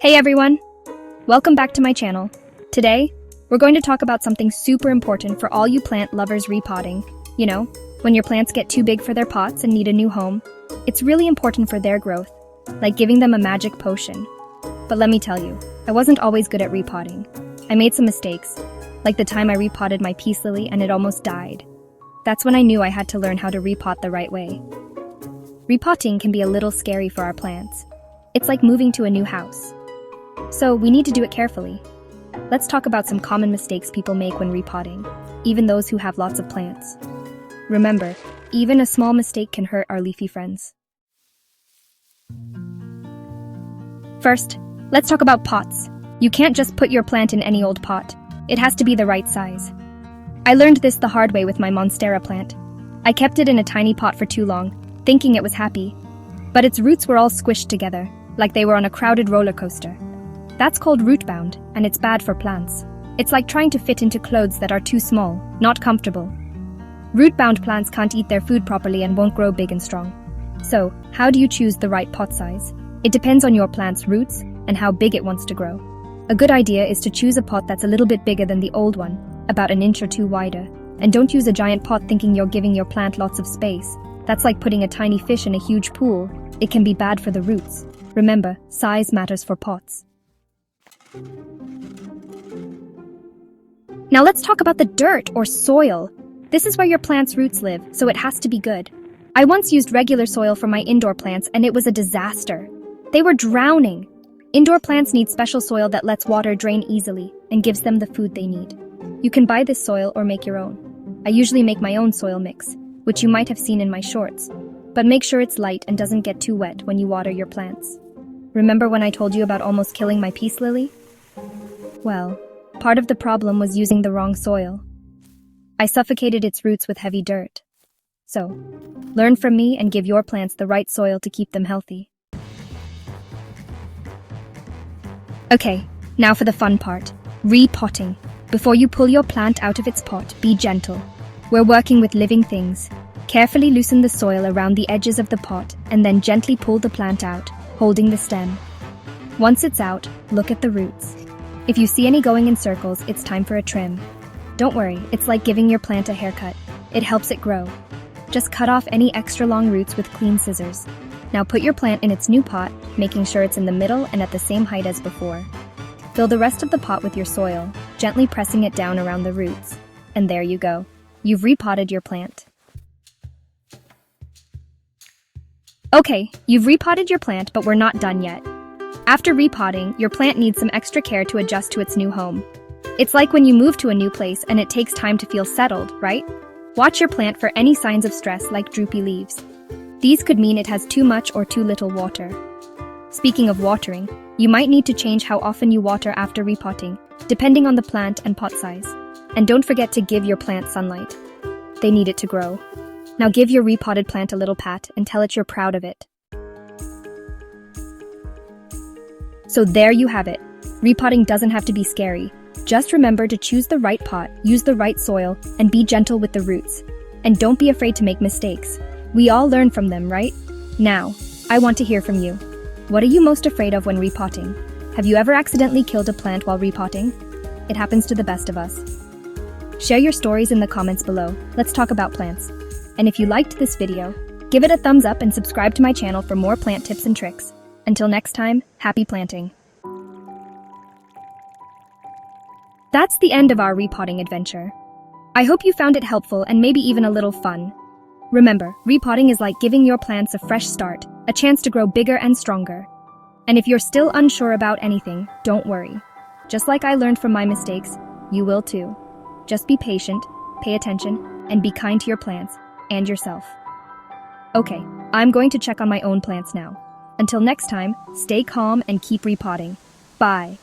Hey everyone! Welcome back to my channel. Today, we're going to talk about something super important for all you plant lovers repotting. You know, when your plants get too big for their pots and need a new home, it's really important for their growth, like giving them a magic potion. But let me tell you, I wasn't always good at repotting. I made some mistakes, like the time I repotted my peace lily and it almost died. That's when I knew I had to learn how to repot the right way. Repotting can be a little scary for our plants. It's like moving to a new house. So we need to do it carefully. Let's talk about some common mistakes people make when repotting, even those who have lots of plants. Remember, even a small mistake can hurt our leafy friends. First, let's talk about pots. You can't just put your plant in any old pot. It has to be the right size. I learned this the hard way with my Monstera plant. I kept it in a tiny pot for too long, thinking it was happy. But its roots were all squished together, like they were on a crowded roller coaster. That's called root bound, and it's bad for plants. It's like trying to fit into clothes that are too small, not comfortable. Root bound plants can't eat their food properly and won't grow big and strong. So, how do you choose the right pot size? It depends on your plant's roots and how big it wants to grow. A good idea is to choose a pot that's a little bit bigger than the old one, about an inch or two wider. And don't use a giant pot thinking you're giving your plant lots of space. That's like putting a tiny fish in a huge pool. It can be bad for the roots. Remember, size matters for pots. Now let's talk about the dirt or soil. This is where your plant's roots live, so it has to be good. I once used regular soil for my indoor plants and it was a disaster. They were drowning. Indoor plants need special soil that lets water drain easily and gives them the food they need. You can buy this soil or make your own. I usually make my own soil mix, which you might have seen in my shorts. But make sure it's light and doesn't get too wet when you water your plants. Remember when I told you about almost killing my peace lily? Well, part of the problem was using the wrong soil. I suffocated its roots with heavy dirt. So, learn from me and give your plants the right soil to keep them healthy. Okay, now for the fun part, repotting. Before you pull your plant out of its pot, be gentle. We're working with living things. Carefully loosen the soil around the edges of the pot and then gently pull the plant out, holding the stem. Once it's out, look at the roots. If you see any going in circles, it's time for a trim. Don't worry, it's like giving your plant a haircut. It helps it grow. Just cut off any extra long roots with clean scissors. Now put your plant in its new pot, making sure it's in the middle and at the same height as before. Fill the rest of the pot with your soil, gently pressing it down around the roots. And there you go. You've repotted your plant. Okay, you've repotted your plant, but we're not done yet. After repotting, your plant needs some extra care to adjust to its new home. It's like when you move to a new place and it takes time to feel settled, right? Watch your plant for any signs of stress like droopy leaves. These could mean it has too much or too little water. Speaking of watering, you might need to change how often you water after repotting, depending on the plant and pot size. And don't forget to give your plant sunlight. They need it to grow. Now give your repotted plant a little pat and tell it you're proud of it. So there you have it. Repotting doesn't have to be scary. Just remember to choose the right pot, use the right soil, and be gentle with the roots. And don't be afraid to make mistakes. We all learn from them, right? Now, I want to hear from you. What are you most afraid of when repotting? Have you ever accidentally killed a plant while repotting? It happens to the best of us. Share your stories in the comments below. Let's talk about plants. And if you liked this video, give it a thumbs up and subscribe to my channel for more plant tips and tricks. Until next time, happy planting. That's the end of our repotting adventure. I hope you found it helpful and maybe even a little fun. Remember, repotting is like giving your plants a fresh start, a chance to grow bigger and stronger. And if you're still unsure about anything, don't worry. Just like I learned from my mistakes, you will too. Just be patient, pay attention, and be kind to your plants and yourself. Okay, I'm going to check on my own plants now. Until next time, stay calm and keep repotting. Bye.